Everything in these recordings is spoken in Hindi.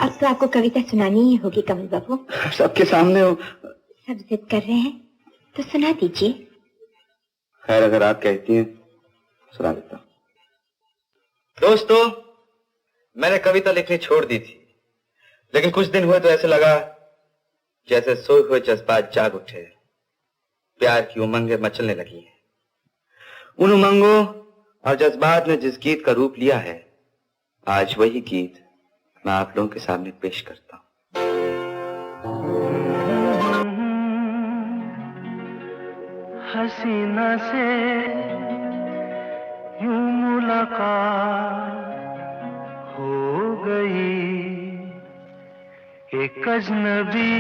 अब तो आपको कविता सुनानी ही होगी कमल बाबू। सबके सामने हो। सब जिद कर रहे हैं तो सुना दीजिए। खैर, अगर आप कहती हैं सुना देता हूं। दोस्तों, मैंने कविता लिखनी छोड़ दी थी, लेकिन कुछ दिन हुए तो ऐसे लगा जैसे सोए हुए जज्बात जाग उठे, प्यार की उमंगें मचलने लगी हैं। उन उमंगों और जज्बात ने जिस गीत का रूप लिया है, आज वही गीत मैं आप लोगों के सामने पेश करता हूं। हसीना से यूं मुलाकात हो गई, एक अजनबी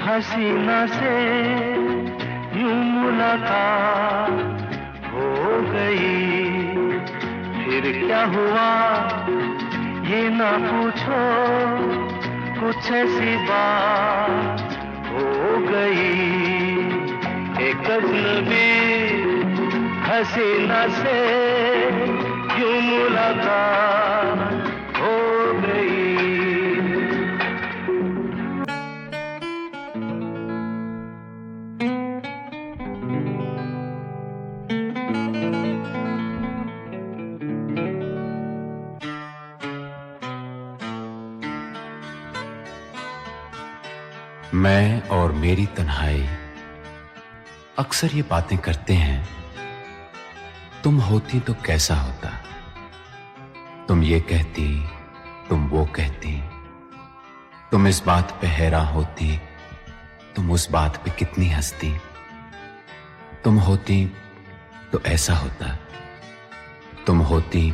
हसीना से यूं मुलाकात हो गई। फिर क्या हुआ ये ना पूछो, कुछ ऐसी बात हो गई। एक अजनबी हसीना से यूं मुलाकात हो गई। मैं और मेरी तन्हाई अक्सर ये बातें करते हैं, तुम होती तो कैसा होता। तुम ये कहती, तुम वो कहती, तुम इस बात पे हैरान होती, तुम उस बात पे कितनी हंसती। तुम होती तो ऐसा होता, तुम होती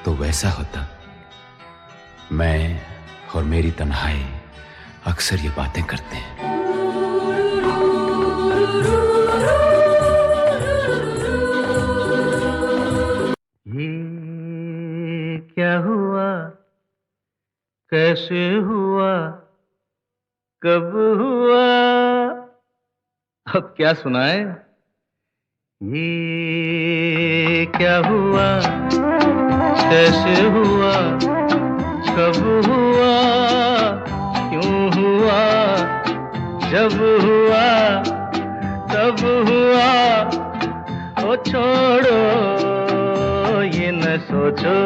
तो वैसा होता। मैं और मेरी तन्हाई अक्सर ये बातें करते हैं। ये क्या हुआ, कैसे हुआ, कब हुआ, अब क्या सुनाए। ये क्या हुआ, कैसे हुआ, कब हुआ, क्यों हुआ, जब हुआ, तब हुआ। ओ छोड़ो ये न सोचो,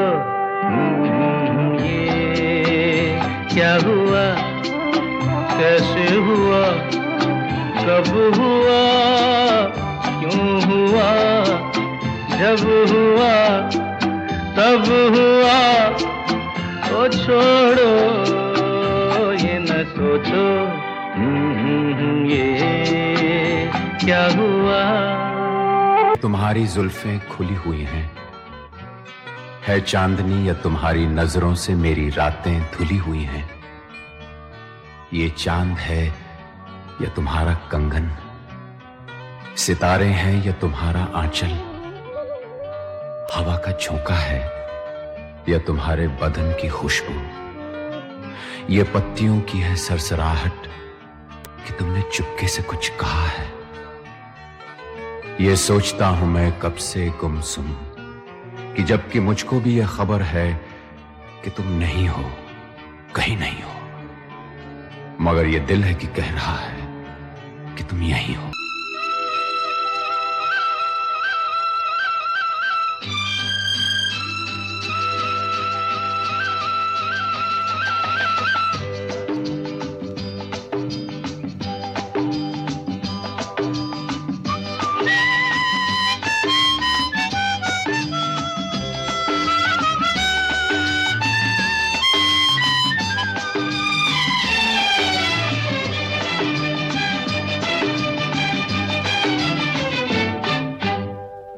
ये क्या हुआ, कैसे हुआ, कब हुआ, क्यों हुआ, जब हुआ, तब हुआ। ओ छोड़ो ये न सोचो, ये क्या हुआ। तुम्हारी जुल्फें खुली हुई हैं, है चांदनी या तुम्हारी नजरों से मेरी रातें धुली हुई हैं। ये चांद है या तुम्हारा कंगन, सितारे हैं या तुम्हारा आंचल, हवा का झोंका है या तुम्हारे बदन की खुशबू। ये पत्तियों की है सरसराहट कि तुमने चुपके से कुछ कहा है। ये सोचता हूं मैं कब से गुमसुम, कि जबकि मुझको भी यह खबर है कि तुम नहीं हो, कहीं नहीं हो, मगर यह दिल है कि कह रहा है कि तुम यहीं हो।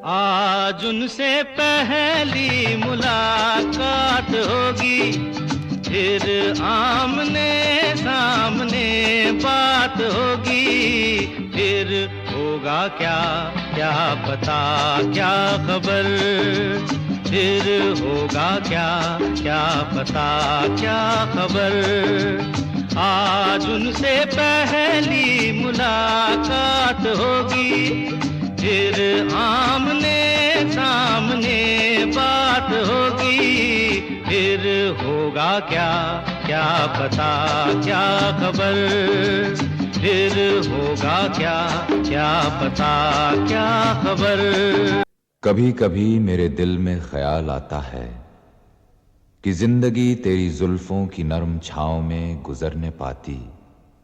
आज उनसे पहली मुलाकात होगी, फिर आमने सामने बात होगी। फिर होगा क्या क्या पता, क्या खबर, फिर होगा क्या क्या पता, क्या खबर। आज उनसे पहली मुलाकात होगी, फिर आमने सामने बात होगी। फिर हो होगा क्या, क्या पता क्या खबर, फिर होगा क्या, क्या पता क्या खबर। कभी कभी मेरे दिल में ख्याल आता है कि जिंदगी तेरी जुल्फों की नरम छांव में गुजरने पाती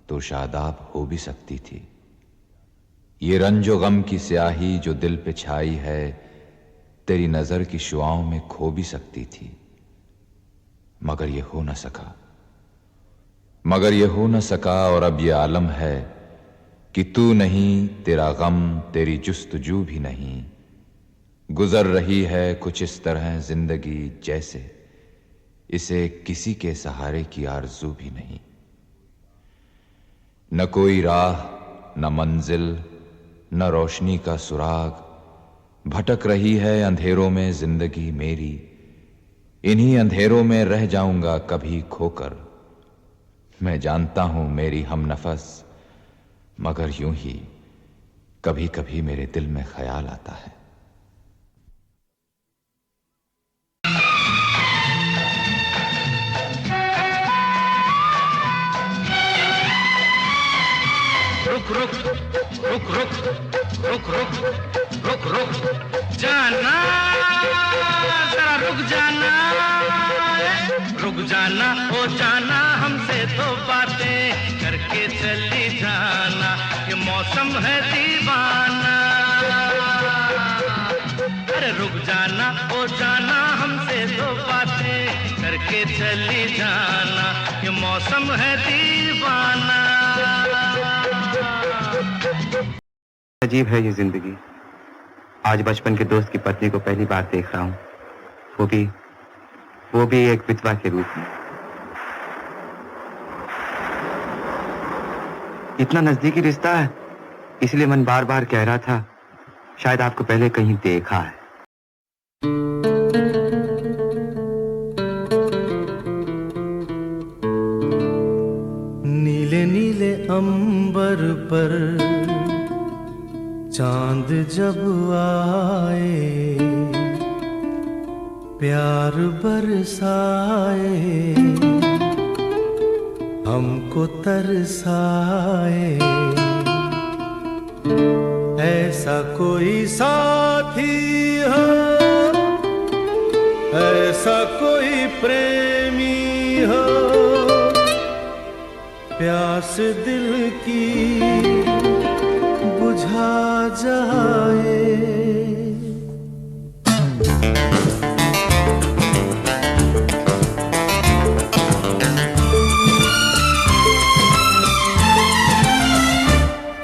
तो शादाब हो भी सकती थी। ये रंजो गम की स्याही जो दिल पे छाई है तेरी नजर की शुआओं में खो भी सकती थी, मगर ये हो न सका, मगर ये हो न सका। और अब ये आलम है कि तू नहीं, तेरा गम, तेरी जुस्तजू भी नहीं। गुजर रही है कुछ इस तरह जिंदगी जैसे इसे किसी के सहारे की आरज़ू भी नहीं। न कोई राह, न मंजिल, न रोशनी का सुराग, भटक रही है अंधेरों में जिंदगी मेरी। इन्हीं अंधेरों में रह जाऊंगा कभी खोकर। मैं जानता हूं मेरी हमनफस, मगर यूं ही कभी कभी मेरे दिल में ख्याल आता है। रुक रुक रुक रुक रुक रुक रुक रुक जाना, जरा रुक जाना, रुक जाना, हो जाना, हमसे तो बातें करके चली जाना, ये मौसम है दीवाना। अरे रुक जाना, हो जाना, हमसे तो बातें करके चली जाना, ये मौसम है दीवाना। अजीब है ये जिंदगी। आज बचपन के दोस्त की पत्नी को पहली बार देख रहा हूँ, वो भी एक विधवा के रूप में। इतना नजदीकी रिश्ता है, इसलिए मन बार बार कह रहा था शायद आपको पहले कहीं देखा है। नीले नीले अंबर पर चांद जब आए, प्यार बरसाए, हमको तरसाए, ऐसा कोई साथी हो, ऐसा कोई प्रेमी हो, प्यास दिल की बुझा जाए।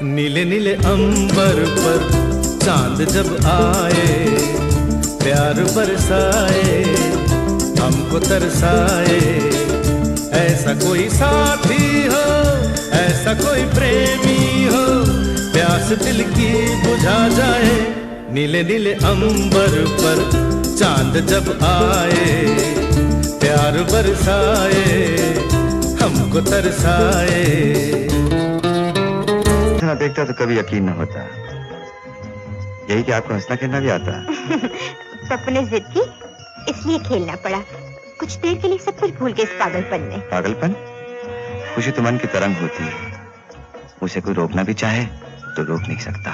नीले नीले अंबर पर चांद जब आए, प्यार बरसाए, हमको तरसाए, ऐसा कोई साथी हो, ऐसा कोई प्रेमी हो, प्यास दिल की बुझा जाए। नीले नीले अंबर पर चांद जब आए, प्यार बरसाए, हमको तरसाए। इतना देखता तो कभी यकीन न होता, यही कि आपको हंसना खेलना भी आता है। सपने जिद की, इसलिए खेलना पड़ा। कुछ देर के लिए सब कुछ भूल गए इस पागलपन में। पागलपन? खुशी तो मन की तरंग होती है, उसे कोई रोकना भी चाहे तो रोक नहीं सकता।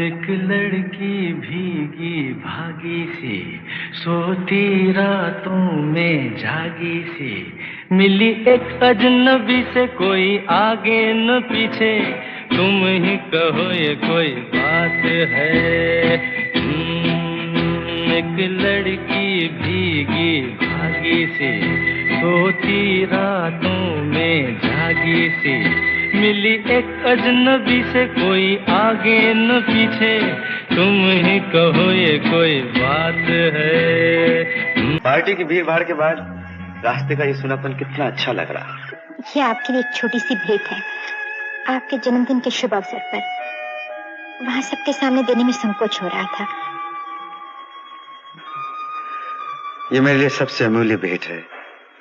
एक लड़की भीगी भागी सी, सोती रातों में जागी सी, मिली एक अजनबी से, कोई आगे न पीछे, तुम ही कहो ये कोई बात है। एक लड़की भीगी भागी सी, सोती रातों में जागी सी, मिली एक अजनबी से, कोई आगे न पीछे, तुम ही कहो ये कोई बात है। पार्टी की भीड़ भाड़ के बाद रास्ते का ये सुनापन कितना अच्छा लग रहा। ये आपके लिए एक छोटी सी भेंट है, आपके जन्मदिन के शुभ अवसर पर। वहाँ सबके सामने देने में संकोच हो रहा था। ये मेरे लिए सबसे अमूल्य भेंट है,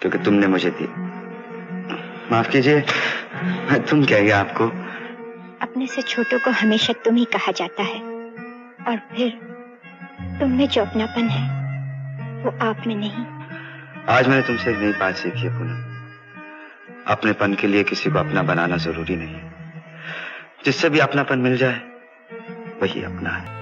क्योंकि तुमने मुझे दी। माफ कीजिए, मैं तुम कह गया आपको। अपने से छोटों को हमेशा तुम ही कहा जाता है, और फिर तुम में जो अपनापन है वो आप में नहीं। आज मैंने तुमसे एक नई बात सीखी है पूनम। अपनेपन के लिए किसी को अपना बनाना जरूरी नहीं। जिससे भी अपनापन मिल जाए वही अपना है।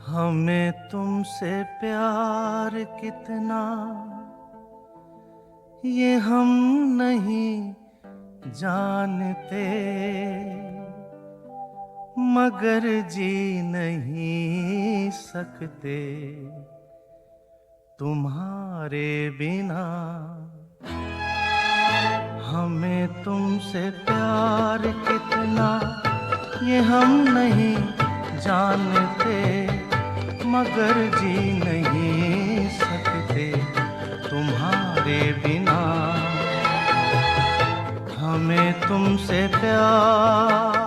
हमें तुमसे प्यार कितना ये हम नहीं जानते, मगर जी नहीं सकते तुम्हारे बिना। हमें तुमसे प्यार कितना ये हम नहीं जानते, मगर जी नहीं सकते तुम्हारे बिना। हमें तुमसे प्यार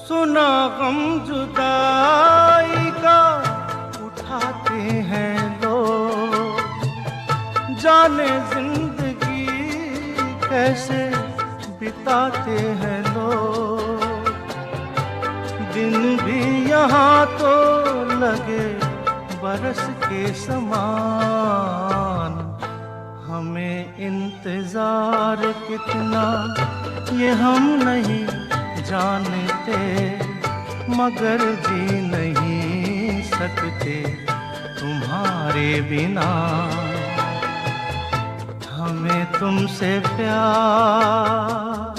सुना गम जुदाई का उठाते हैं लोग, जाने जिंदगी कैसे बिताते हैं लोग। दिन भी यहाँ तो लगे बरस के समान। हमें इंतजार कितना ये हम नहीं जानते, मगर जी नहीं सकते तुम्हारे बिना। हमें तुमसे प्यार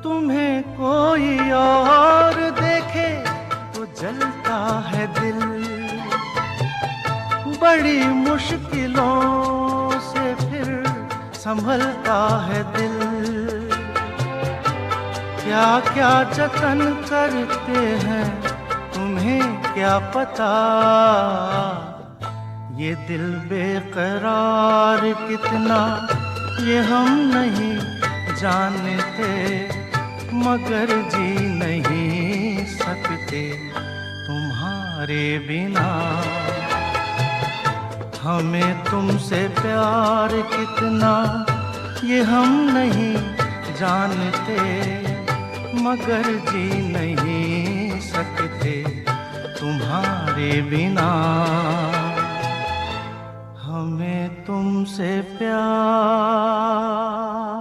तुम्हें कोई और देखे तो जलता है दिल, बड़ी मुश्किलों से फिर संभलता है दिल। क्या क्या जतन करते हैं तुम्हें क्या पता, ये दिल बेकरार कितना ये हम नहीं जानते, मगर जी नहीं सकते तुम्हारे बिना। हमें तुमसे प्यार कितना ये हम नहीं जानते, मगर जी नहीं सकते तुम्हारे बिना। हमें तुमसे प्यार